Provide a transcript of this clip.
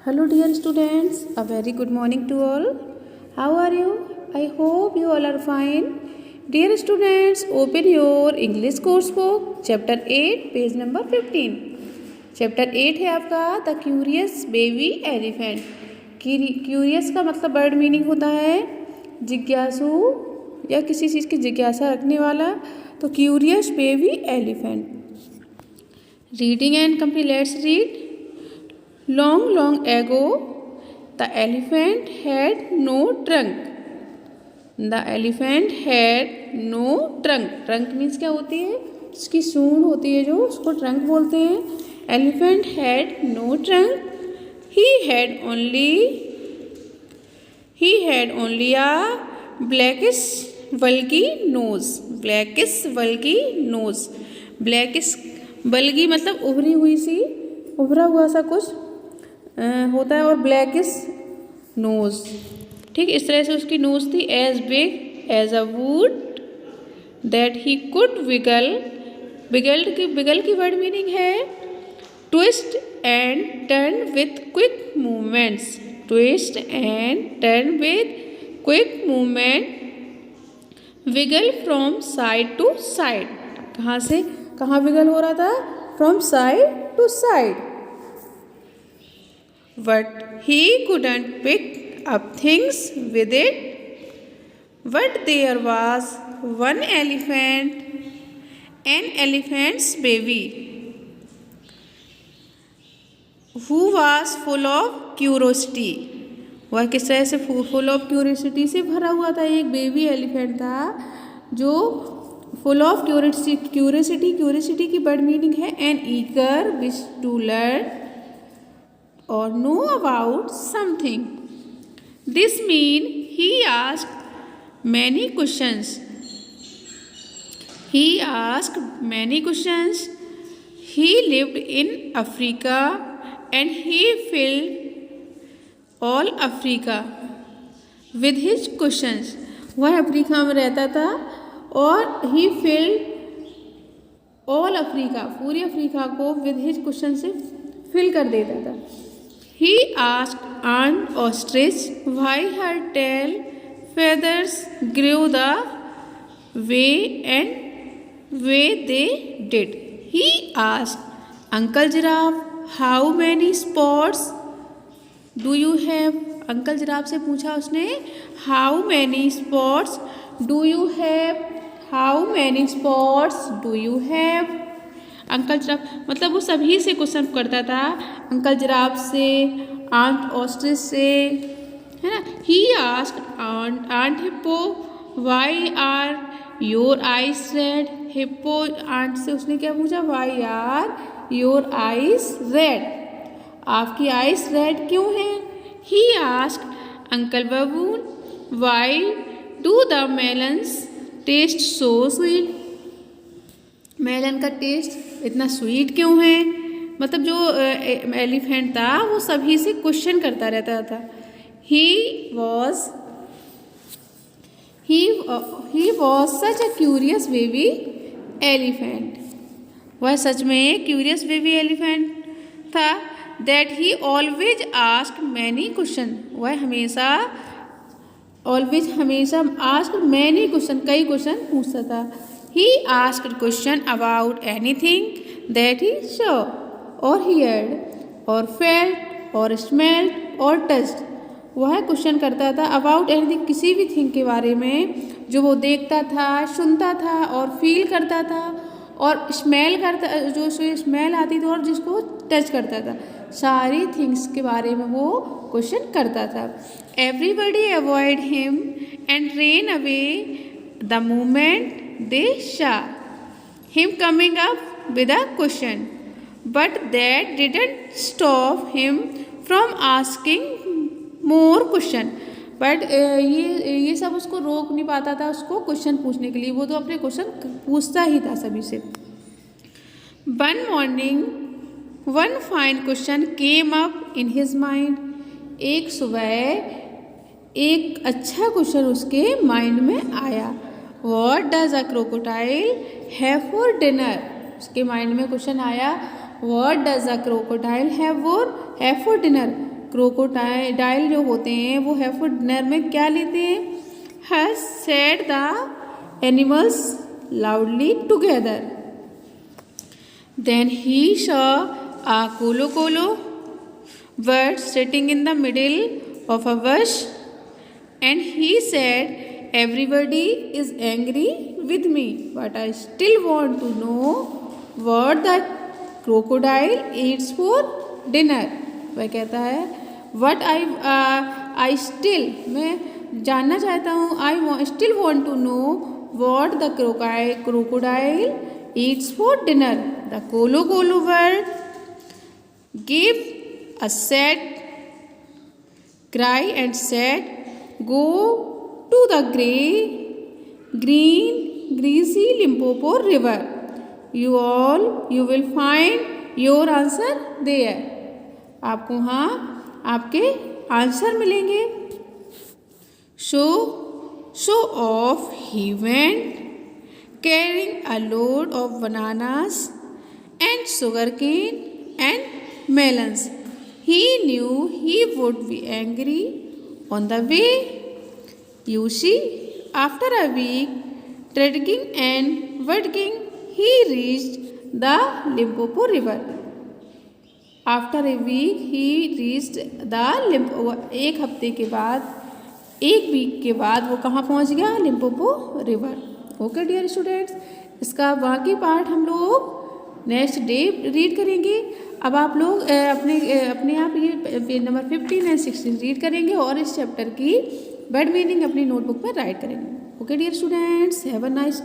Hello, dear students. A very good morning to all. How are you? I hope you all are fine. Dear students, open your English course book, Chapter 8, page number 15. Chapter 8 है आपका the curious baby elephant. Curious का मतलब word meaning होता है जिज्ञासु या किसी चीज़ की जिज्ञासा रखने वाला. तो curious baby elephant. Reading and complete. Let's read. Long, long ago, the elephant had no trunk. The elephant had no trunk. Trunk means क्या होती है? उसकी सूंड होती है जो, उसको ट्रंक बोलते हैं. Elephant had no trunk. He had only a blackish bulgy nose. Blackish bulgy nose. Blackish bulgy मतलब उभरी हुई सी, उभरा हुआ सा कुछ होता है. और ब्लैकिश नोज. ठीक, इस तरह से उसकी नोज थी. As big as a boot that he could wiggle. Wiggle की वर्ड मीनिंग है twist and turn with quick movements. Twist and turn with quick movement. Wiggle from side to side. कहाँ से कहाँ विगल हो रहा था? From side to side. But he couldn't pick up things with it. But there was one elephant, an elephant's baby, who was full of curiosity. वह किस तरह से फुल ऑफ क्यूरियोसिटी से भरा हुआ था. एक बेबी एलिफेंट था जो फुल ऑफ क्यूरियोसिटी की वर्ड मीनिंग है an eager wish to learn or know about something. This means he asked many questions. He lived in Africa and he filled all Africa with his questions. वह Africa में रहता था और he filled all Africa, पूरी Africa को with his questions से fill कर देता था. He asked Aunt Ostrich why her tail feathers grew the way they did. He asked Uncle Giraffe how many spots do you have. Uncle giraffe से पूछा उसने how many spots do you have. How many spots do you have. Uncle giraffe मतलब वो सभी से question करता था. Uncle giraffe से, आंट ऑस्ट्रिच से, है ना. He asked aunt hippo why are your eyes red. Hippo aunt से उसने क्या पूछा? Why are your eyes red. आपकी आईज रेड क्यों हैं? He asked uncle baboon why do the melons taste so sweet. Melon का टेस्ट इतना sweet क्यों है? मतलब जो एलिफेंट था वो सभी से क्वेश्चन करता रहता था. He was such a curious baby elephant. वह सच में क्यूरियस बेबी एलिफेंट था. That he always asked many question. वह हमेशा आस्क्ड मैनी क्वेश्चन, कई क्वेश्चन पूछता था. He asked question about anything that he saw or heard or felt or smelled or touched. वह question करता था about anything, किसी भी थिंग के बारे में जो वो देखता था, सुनता था और फील करता था और स्मेल करता, जो स्मेल आती थी और जिसको टच करता था. सारी थिंग्स के बारे में वो क्वेश्चन करता था. Everybody avoid him and ran away the moment they saw him coming up with a question, but that didn't stop him from asking more question. but ये सब उसको रोक नहीं पाता था उसको क्वेश्चन पूछने के लिए. वो तो अपने क्वेश्चन पूछता ही था सभी से. One morning one fine question came up in his mind. एक सुबह एक अच्छा क्वेश्चन उसके माइंड में आया. What does a crocodile have for dinner? उसके माइंड में क्वेश्चन आया What does a crocodile have for dinner? Crocodile जो होते हैं वो हैव फॉर डिनर में क्या लेते हैं? Hush said the animals loudly together. Then he saw a kolo bird sitting in the middle of a bush, and he said, everybody is angry with me, but I still want to know what the crocodile eats for dinner। वह कहता है what I still, मैं जानना चाहता हूँ, I still want to know what the crocodile eats for dinner। The kolo bird gave a sad cry and said, go to the green greasy Limpopo river, you will find your answer there। आपको वहाँ आपके answer मिलेंगे। So off he went, carrying a load of bananas and sugarcane and melons। He knew he would be angry on the way। You see, after a week trekking and wading, he reached the Limpopo river। After a week he reached the Limpopo। एक हफ्ते के बाद, एक week के बाद वो कहाँ पहुँच गया? Limpopo river. Okay dear students, इसका बाकी पार्ट हम लोग नेक्स्ट डे रीड करेंगे। अब आप लोग अपने आप ये पेज नंबर 15 एंड 16 रीड करेंगे और इस चैप्टर की वर्ड मीनिंग अपनी नोटबुक में राइट करेंगे। Okay dear students, have a nice